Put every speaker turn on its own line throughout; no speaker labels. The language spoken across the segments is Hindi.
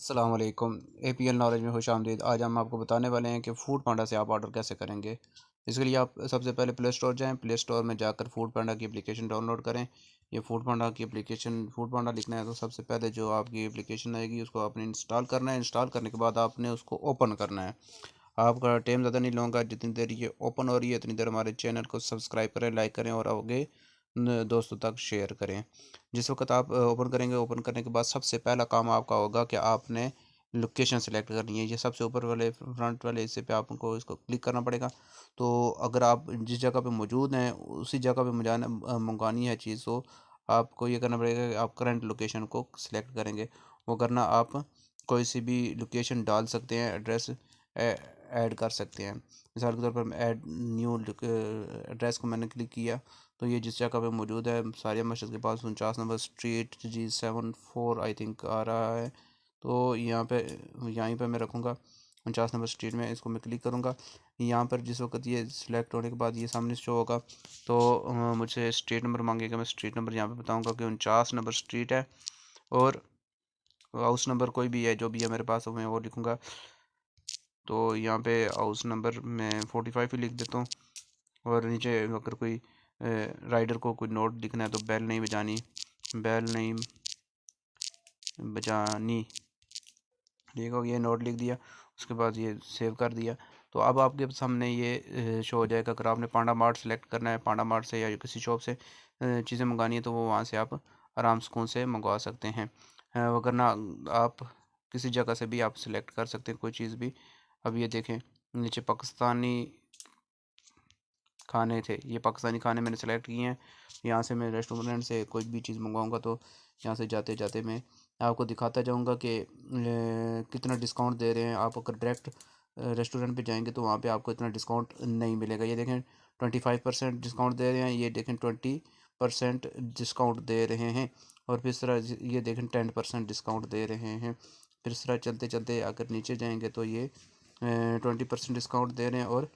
अस्सलाम वालेकुम। एपीएल नॉलेज में खुशामदीद। आज हम आपको बताने वाले हैं कि फूड पांडा से आप ऑर्डर कैसे करेंगे। इसके लिए आप सबसे पहले प्ले स्टोर जाएं। प्ले स्टोर में जाकर फूड पांडा की एप्लीकेशन डाउनलोड करें। ये फूड पांडा की एप्लीकेशन फूड पांडा लिखना है तो सबसे पहले जो आपकी एप्लीकेशन आएगी उसको आपने इंस्टॉल करना है। इंस्टॉल करने के बाद आपने उसको ओपन करना है। आपका टाइम ज़्यादा नहीं लूँगा, जितनी देर ये ओपन हो रही है उतनी देर हमारे चैनल को सब्सक्राइब करें, लाइक करें और आगे दोस्तों तक शेयर करें। जिस वक्त आप ओपन करेंगे, ओपन करने के बाद सबसे पहला काम आपका होगा कि आपने लोकेशन सेलेक्ट करनी है। ये सबसे ऊपर वाले फ्रंट वाले हिस्से पे आपको इसको क्लिक करना पड़ेगा। तो अगर आप जिस जगह पे मौजूद हैं उसी जगह पे मंगवानी है चीज़, तो आपको ये करना पड़ेगा कि आप करंट लोकेशन को सिलेक्ट करेंगे। वो करना आप कोई सी भी लोकेशन डाल सकते हैं, एड्रेस ऐड कर सकते हैं। मिसाल के तौर पर ऐड न्यू एड्रेस को मैंने क्लिक किया तो ये जिस जगह पे मौजूद है सारिया मस्जिद के पास 49 number street G74 I think आ रहा है। तो यहाँ पे यहीं पे मैं रखूँगा 49 नंबर स्ट्रीट में। इसको मैं क्लिक करूँगा। यहाँ पर जिस वक्त ये सिलेक्ट होने के बाद ये सामने शो होगा तो मुझे स्ट्रीट नंबर मांगेगा। मैं स्ट्रीट नंबर यहाँ पे बताऊँगा कि 49 नंबर स्ट्रीट है। और हाउस नंबर कोई भी है जो भी है मेरे पास, मैं वो लिखूँगा। तो यहाँ पे हाउस नंबर मैं 45 ही लिख देता हूँ। और नीचे अगर कोई राइडर को कोई नोट लिखना है तो बेल नहीं बजानी, बेल नहीं बजानी। ठीक हो, ये नोट लिख दिया। उसके बाद ये सेव कर दिया। तो अब आपके सामने ये शो हो जाएगा। अगर आपने पांडा मार्ट सेलेक्ट करना है, पांडा मार्ट से या किसी शॉप से चीज़ें मंगानी है तो वो वहाँ से आप आराम सुकून से मंगवा सकते हैं। वरना आप किसी जगह से भी आप सिलेक्ट कर सकते हैं कोई चीज़ भी। अब ये देखें नीचे पाकिस्तानी खाने थे, ये पाकिस्तानी खाने मैंने सेलेक्ट किए हैं। यहाँ से मैं रेस्टोरेंट से कोई भी चीज़ मंगवाऊँगा तो यहाँ से जाते जाते मैं आपको दिखाता जाऊँगा कि कितना डिस्काउंट दे रहे हैं। आप अगर डायरेक्ट रेस्टोरेंट पे जाएंगे तो वहाँ पे आपको इतना डिस्काउंट नहीं मिलेगा। ये देखें 25% डिस्काउंट दे रहे हैं, ये देखें 20% डिस्काउंट दे रहे हैं। और फिर इस तरह ये देखें 10% डिस्काउंट दे रहे हैं। फिर इस तरह चलते चलते अगर नीचे जाएंगे तो ये 20% डिस्काउंट दे रहे हैं और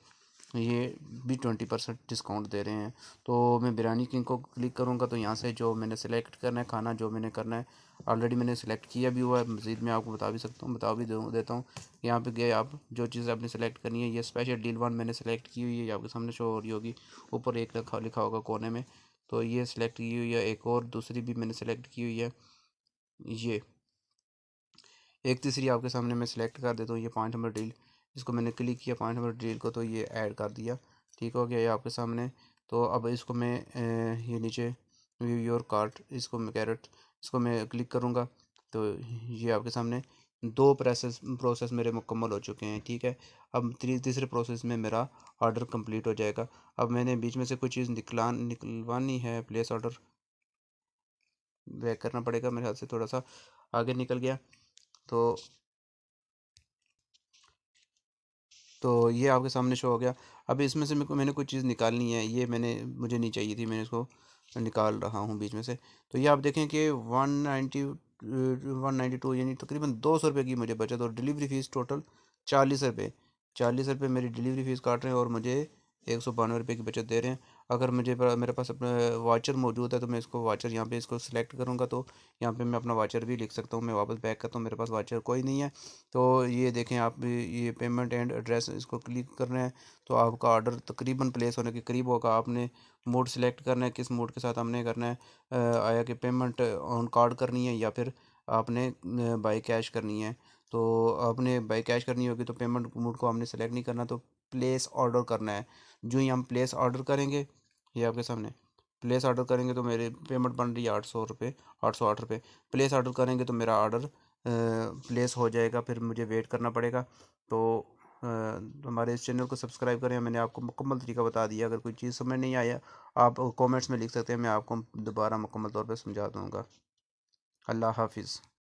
ये भी 20% डिस्काउंट दे रहे हैं। तो मैं बिरयानी किंग को क्लिक करूँगा तो यहाँ से जो मैंने सेलेक्ट करना है खाना, जो मैंने करना है ऑलरेडी मैंने सेलेक्ट किया भी हुआ है। मज़ीद मैं आपको बता भी सकता हूँ, बता भी देता हूँ। यहाँ पे गए आप, जो चीज़ आपने सेलेक्ट करनी है, ये स्पेशल डील 1 मैंने सेलेक्ट की हुई है, ये आपके सामने शो हो रही होगी। ऊपर एक लिखा होगा कोने में, तो ये सिलेक्ट की हुई है। एक और दूसरी भी मैंने सेलेक्ट की हुई है। ये एक तीसरी आपके सामने मैं सिलेक्ट कर देता हूँ, ये 5 नंबर डील। इसको मैंने क्लिक किया 5 नंबर डील को तो ये ऐड कर दिया। ठीक हो गया ये आपके सामने। तो अब इसको मैं ये नीचे व्यू योर कार्ट, इसको मैं कैरेट, इसको मैं क्लिक करूँगा तो ये आपके सामने दो प्रोसेस मेरे मुकम्मल हो चुके हैं। ठीक है, अब तीसरे प्रोसेस में मेरा ऑर्डर कंप्लीट हो जाएगा। अब मैंने बीच में से कोई चीज़ निकलवानी है, प्लेस ऑर्डर बैक करना पड़ेगा। मेरे हाथ से थोड़ा सा आगे निकल गया। तो ये आपके सामने शो हो गया। अब इसमें से मैंने कोई चीज़ निकालनी है, ये मुझे नहीं चाहिए थी, मैंने इसको निकाल रहा हूँ बीच में से। तो ये आप देखें कि 192 यानी तकरीबन 200 रुपये की मुझे बचत, और डिलीवरी फ़ीस टोटल 40 रुपये। 40 रुपये मेरी डिलीवरी फ़ीस काट रहे हैं और मुझे 192 रुपये की बचत दे रहे हैं। अगर मेरे पास अपना वाचर मौजूद है तो मैं इसको वाचर यहाँ पे इसको सिलेक्ट करूँगा तो यहाँ पे मैं अपना वाचर भी लिख सकता हूँ। मैं वापस बैक करता हूँ, मेरे पास वाचर कोई नहीं है। तो ये देखें आप, ये पेमेंट एंड एड्रेस, इसको क्लिक कर रहे हैं तो आपका ऑर्डर तकरीबन प्लेस होने के करीब होगा। आपने मोड सिलेक्ट करना है, किस मोड के साथ हमने करना है। आया कि पेमेंट ऑन कार्ड करनी है या फिर आपने बाई कैश करनी है। तो आपने बाई कैश करनी होगी तो पेमेंट मोड को हमने सेलेक्ट नहीं करना, तो प्लेस ऑर्डर करना है। जो ही हम प्लेस ऑर्डर करेंगे, ये आपके सामने प्लेस ऑर्डर करेंगे तो मेरे पेमेंट बन रही है 800 रुपये, 808 रुपये। प्लेस ऑर्डर करेंगे तो मेरा ऑर्डर प्लेस हो जाएगा, फिर मुझे वेट करना पड़ेगा। तो हमारे इस चैनल को सब्सक्राइब करें। मैंने आपको मुकम्मल तरीका बता दिया। अगर कोई चीज़ समझ नहीं आया आप कमेंट्स में लिख सकते हैं, मैं आपको दोबारा मुकम्मल तौर पे समझा दूँगा। अल्लाह हाफिज़।